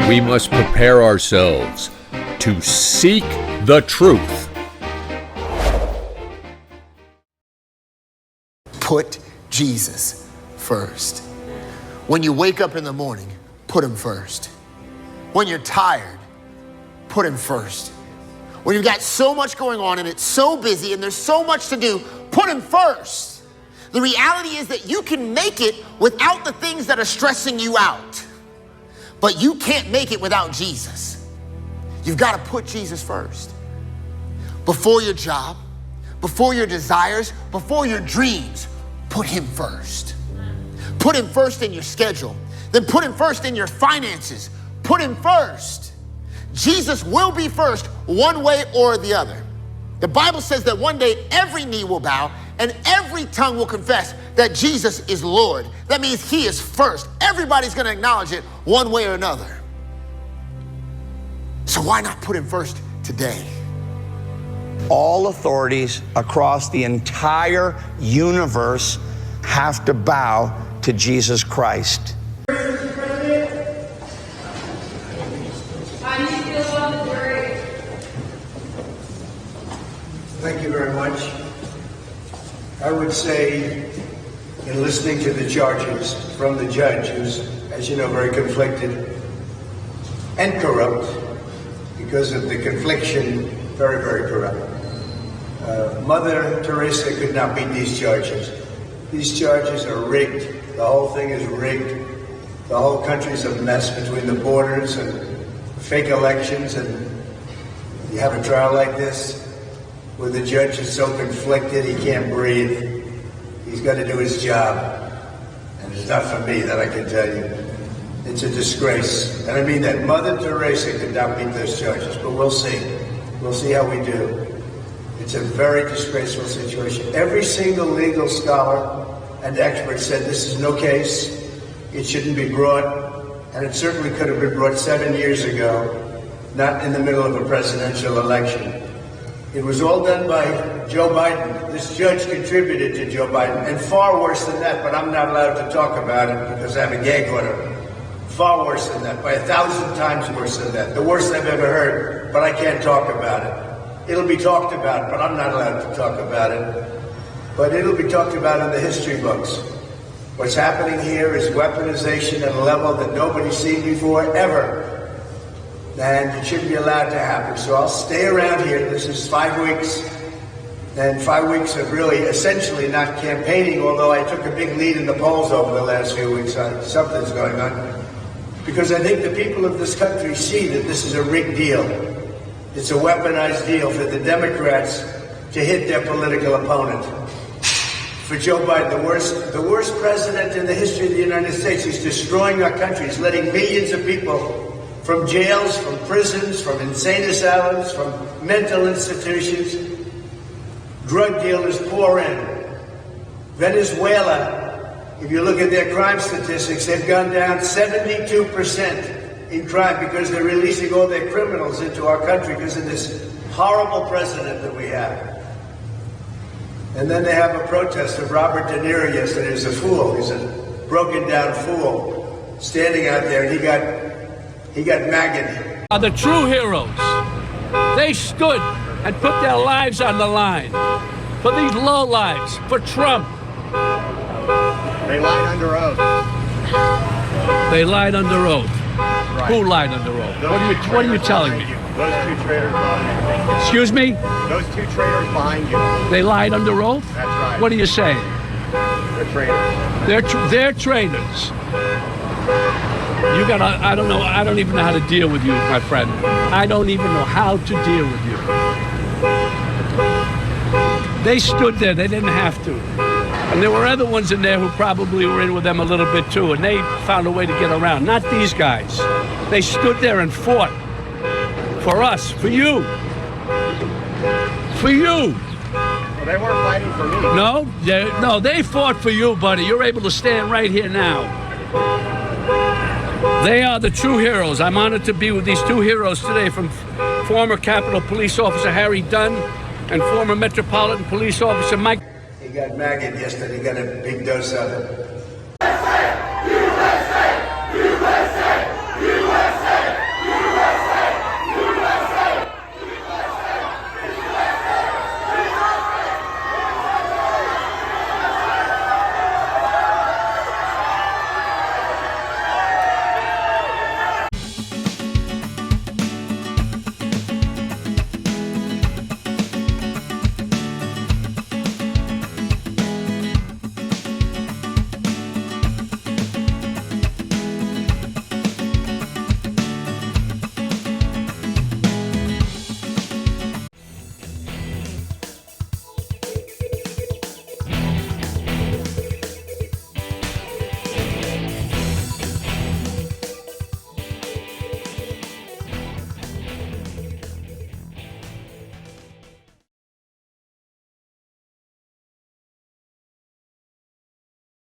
we must prepare ourselves to seek the truth. Put Jesus first. When you wake up in the morning, put him first. When you're tired, put him first. When you've got so much going on and it's so busy and there's so much to do, put him first. The reality is that you can make it without the things that are stressing you out, but you can't make it without Jesus. You've got to put Jesus first. Before your job, before your desires, before your dreams, put him first. Put him first in your schedule. Then put him first in your finances. Put him first. Jesus will be first one way or the other. The Bible says that one day every knee will bow and every tongue will confess that Jesus is Lord. That means he is first. Everybody's going to acknowledge it one way or another. So why not put him first today? All authorities across the entire universe have to bow to Jesus Christ. Thank you very much. I would say, in listening to the charges from the judge, who's, as you know, very conflicted and corrupt, because of the confliction, very, very corrupt. Mother Teresa could not beat these charges. These charges are rigged. The whole thing is rigged. The whole country's a mess between the borders and fake elections, and you have a trial like this where the judge is so conflicted he can't breathe. He's got to do his job. And it's not for me, that I can tell you. It's a disgrace. And I mean that. Mother Teresa could not beat those charges, but we'll see. We'll see how we do. It's a very disgraceful situation. Every single legal scholar and expert said this is no case. It shouldn't be brought. And it certainly could have been brought 7 years ago, not in the middle of a presidential election. It was all done by Joe Biden. This judge contributed to Joe Biden, and far worse than that, but I'm not allowed to talk about it because I have a gag order. Far worse than that, by 1,000 times worse than that. The worst I've ever heard, but I can't talk about it. It'll be talked about, but I'm not allowed to talk about it. But it'll be talked about in the history books. What's happening here is weaponization at a level that nobody's seen before, ever. And it shouldn't be allowed to happen. So I'll stay around here. This is 5 weeks. And 5 weeks of really essentially not campaigning, although I took a big lead in the polls over the last few weeks. Something's going on. Because I think the people of this country see that this is a rigged deal. It's a weaponized deal for the Democrats to hit their political opponent. For Joe Biden, the worst president in the history of the United States. He's destroying our country. He's letting millions of people from jails, from prisons, from insane asylums, from mental institutions, drug dealers pour in. Venezuela, if you look at their crime statistics, they've gone down 72% in crime because they're releasing all their criminals into our country because of this horrible president that we have. And then they have a protest of Robert De Niro yesterday. He's a fool. He's a broken down fool standing out there, and he got maggoted. Are the true heroes. They stood and put their lives on the line for these low lives, for Trump. They lied under oath. They lied under oath. Right. Who lied under oath? What are you telling me? Those two traitors behind you. Excuse me? Those two traitors behind you. They lied under oath? That's right. What are you saying? They're traitors. They're traitors. You gotta, I don't even know how to deal with you, my friend. I don't even know how to deal with you. They stood there, they didn't have to. And there were other ones in there who probably were in with them a little bit too, and they found a way to get around. Not these guys. They stood there and fought. For us, for you. For you. Well, they weren't fighting for me. No, they fought for you, buddy. You're able to stand right here now. They are the true heroes. I'm honored to be with these two heroes today, from former Capitol Police Officer Harry Dunn and former Metropolitan Police Officer Mike. He got maggot yesterday. He got a big dose of it. USA! USA! USA!